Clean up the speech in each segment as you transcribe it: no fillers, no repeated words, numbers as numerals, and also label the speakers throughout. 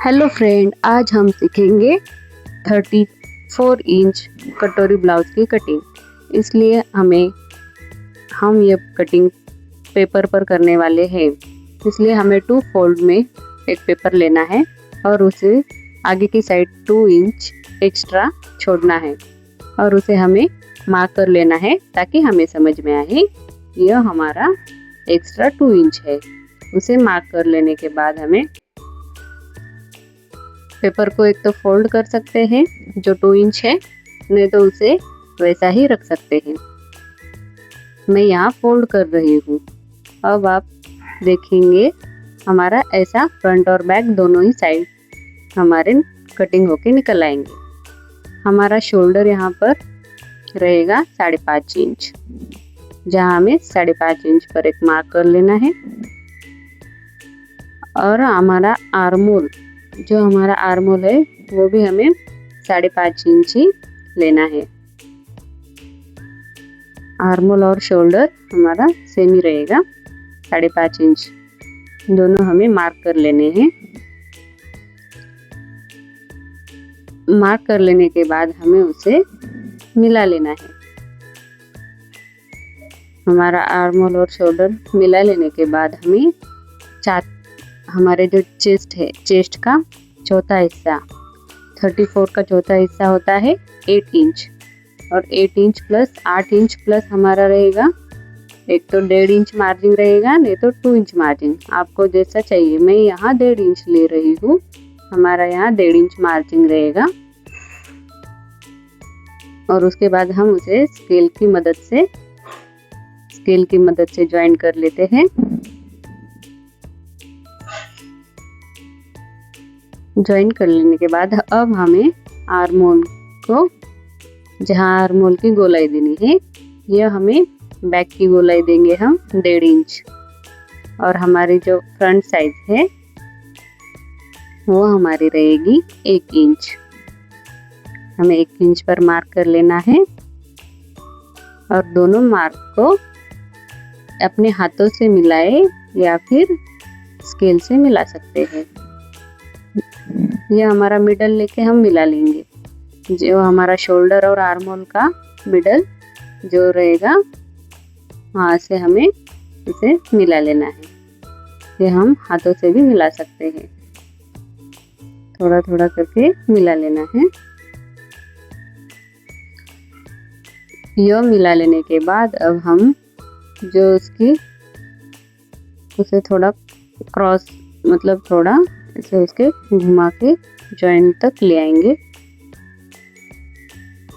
Speaker 1: Hello friend, आज हम सीखेंगे 34 इंच कटोरी ब्लाउज की कटिंग। इसलिए हम ये कटिंग पेपर पर करने वाले हैं। इसलिए हमें 2 फोल्ड में एक पेपर लेना है और उसे आगे की साइड 2 इंच एक्स्ट्रा छोड़ना है और उसे हमें मार्क कर लेना है ताकि हमें समझ में आए यह हमारा एक्स्ट्रा 2 इंच है। उसे मार्क कर लेने के बाद हमें पेपर को एक तो फोल्ड कर सकते हैं जो 2 इंच है, नहीं तो उसे वैसा ही रख सकते हैं। मैं यहाँ फोल्ड कर रही हूँ। अब आप देखेंगे हमारा ऐसा फ्रंट और बैक दोनों ही साइड हमारे कटिंग होके निकल आएंगे। हमारा शोल्डर यहाँ पर रहेगा 5.5 इंच, जहाँ हमें 5.5 इंच पर एक मार्क कर लेना है। और हमारा आर्मोल है वो भी हमें 5.5 इंच ही लेना है। आर्मोल और शोल्डर हमारा सेम ही रहेगा, 5.5 इंच दोनों हमें मार्क कर लेने हैं। मार्क कर लेने के बाद हमें उसे मिला लेना है। हमारा आर्मोल और शोल्डर मिला लेने के बाद हमारे जो चेस्ट का चौथा हिस्सा 34 का चौथा हिस्सा होता है 8 इंच, और 8 इंच प्लस 8 इंच प्लस हमारा रहेगा, एक तो 1.5 इंच मार्जिन रहेगा, नहीं तो 2 इंच मार्जिन, आपको जैसा चाहिए। मैं यहाँ 1.5 इंच ले रही हूँ, हमारा यहाँ 1.5 इंच मार्जिन रहेगा। और उसके बाद हम उसे स्केल की मदद से ज्वाइन कर लेते हैं। ज्वाइन कर लेने के बाद अब हमें आर्मोल को, जहाँ आर्मोल की गोलाई देनी है, यह हमें बैक की गोलाई देंगे हम 1.5 इंच, और हमारी जो फ्रंट साइज है वो हमारी रहेगी 1 इंच। हमें 1 इंच पर मार्क कर लेना है और दोनों मार्क को अपने हाथों से मिलाए या फिर स्केल से मिला सकते हैं। यह हमारा मिडल लेके हम मिला लेंगे, जो हमारा शोल्डर और आर्मोल का मिडल जो रहेगा वहाँ से हमें इसे मिला लेना है। ये हम हाथों से भी मिला सकते हैं, थोड़ा थोड़ा करके मिला लेना है। यह मिला लेने के बाद अब हम जो उसे थोड़ा क्रॉस, मतलब थोड़ा इसे उसके घुमा के जॉइंट तक ले आएंगे।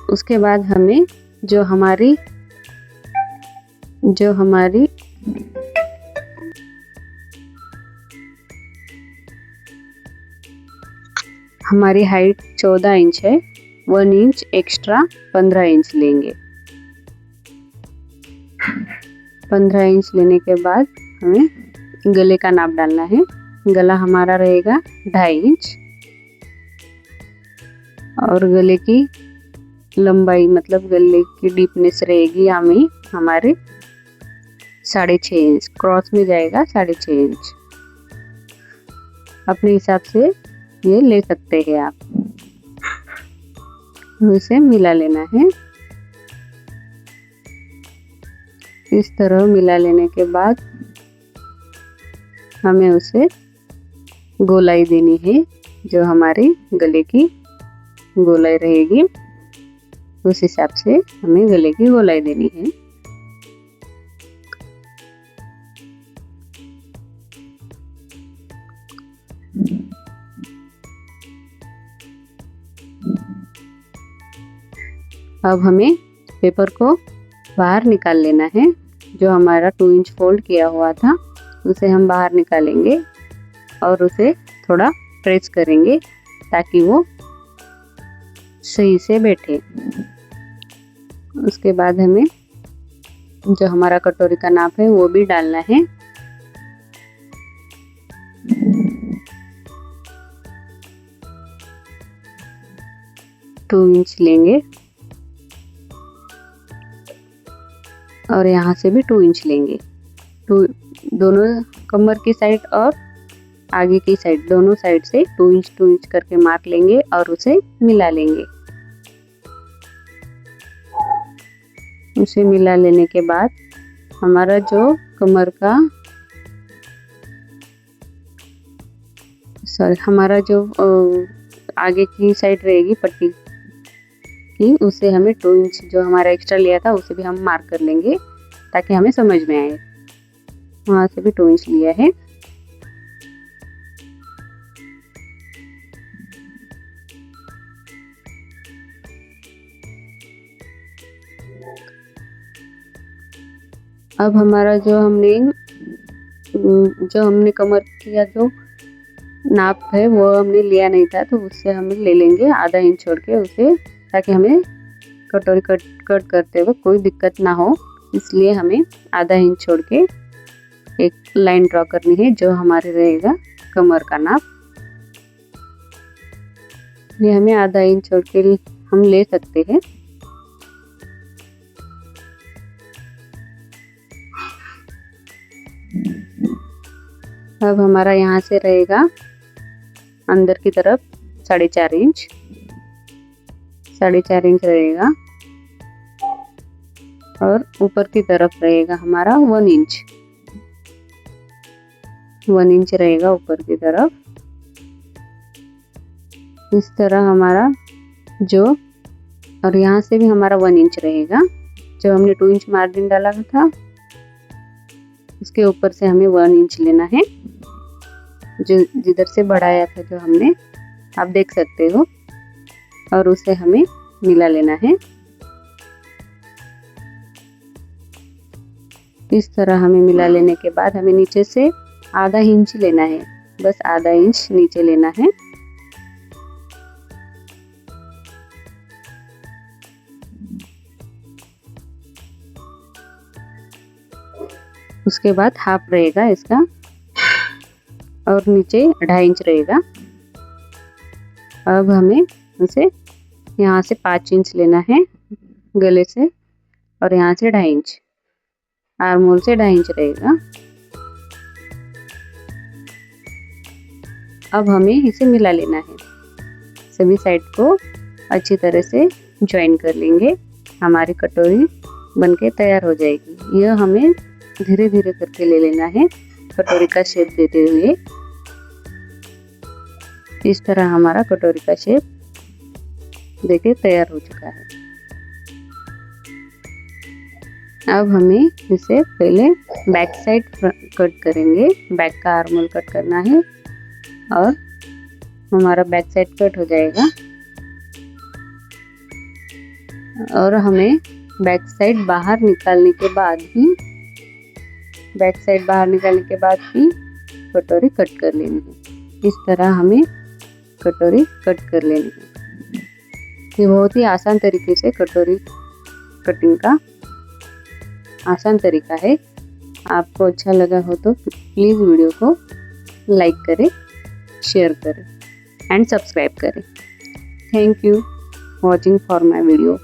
Speaker 1: उसके बाद हमें जो हमारी हाइट 14 इंच है, 1 इंच एक्स्ट्रा 15 इंच लेंगे। 15 इंच लेने के बाद हमें गले का नाप डालना है। गला हमारा रहेगा 2.5 इंच, और गले की लंबाई मतलब गले की डीपनेस रहेगी हमारे 6.5 इंच, क्रॉस में जाएगा 6.5 इंच। अपने हिसाब से ये ले सकते हैं आप। इसे मिला लेना है। इस तरह मिला लेने के बाद हमें उसे गोलाई देनी है, जो हमारी गले की गोलाई रहेगी उस हिसाब से हमें गले की गोलाई देनी है। अब हमें पेपर को बाहर निकाल लेना है। जो हमारा 2 इंच फोल्ड किया हुआ था उसे हम बाहर निकालेंगे और उसे थोड़ा प्रेस करेंगे ताकि वो सही से बैठे। उसके बाद हमें जो हमारा कटोरी का नाप है वो भी डालना है। टू इंच लेंगे और यहाँ से भी 2 इंच लेंगे। दोनों कमर की साइड और आगे की साइड दोनों साइड से 2 इंच करके मार्क लेंगे और उसे मिला लेंगे। उसे मिला लेने के बाद हमारा जो कमर का हमारा जो आगे की साइड रहेगी पट्टी की, उसे हमें 2 इंच जो हमारा एक्स्ट्रा लिया था उसे भी हम मार्क कर लेंगे ताकि हमें समझ में आए। वहाँ से भी 2 इंच लिया है। अब हमारा जो हमने कमर किया जो नाप है वो हमने लिया नहीं था, तो उससे हम ले लेंगे आधा इंच छोड़ के उसे, ताकि हमें कटोरी कट करते हुए कोई दिक्कत ना हो। इसलिए हमें आधा इंच छोड़ के एक लाइन ड्रॉ करनी है जो हमारे रहेगा कमर का नाप। ये हमें आधा इंच छोड़ के हम ले सकते हैं। अब हमारा यहाँ से रहेगा अंदर की तरफ 4.5 इंच, 4.5 इंच रहेगा और ऊपर की तरफ रहेगा हमारा 1 इंच, 1 इंच रहेगा ऊपर की तरफ। इस तरह हमारा जो, और यहाँ से भी हमारा 1 इंच रहेगा। जो हमने 2 इंच मार्जिन डाला था उसके ऊपर से हमें 1 इंच लेना है, जो जिधर से बढ़ाया था जो हमने, आप देख सकते हो, और उसे हमें मिला लेना है। इस तरह हमें मिला लेने के बाद हमें नीचे से आधा इंच लेना है, बस आधा इंच नीचे लेना है। उसके बाद हाफ रहेगा इसका और नीचे 2.5 इंच रहेगा। अब हमें उसे यहाँ से 5 इंच लेना है गले से, और यहाँ से 2.5 इंच, आर्म होल से 2.5 इंच रहेगा। अब हमें इसे मिला लेना है, सभी साइड को अच्छी तरह से ज्वाइन कर लेंगे। हमारी कटोरी बनके तैयार हो जाएगी। यह हमें धीरे धीरे करके ले लेना है कटोरी का शेप देते हुए। इस तरह हमारा कटोरी का शेप देखिए तैयार हो चुका है। अब हमें इसे पहले बैक साइड कट करेंगे, बैक का आर्म होल कट करना है और हमारा बैक साइड कट हो जाएगा। और हमें बैक साइड बाहर निकालने के बाद ही कटोरी कट कर लेनी है। इस तरह हमें कटोरी कट कर लेनी है। ये बहुत ही आसान तरीके से कटोरी कटिंग का आसान तरीका है। आपको अच्छा लगा हो तो प्लीज़ वीडियो को लाइक करें, शेयर करें एंड सब्सक्राइब करें। Thank you watching for my video.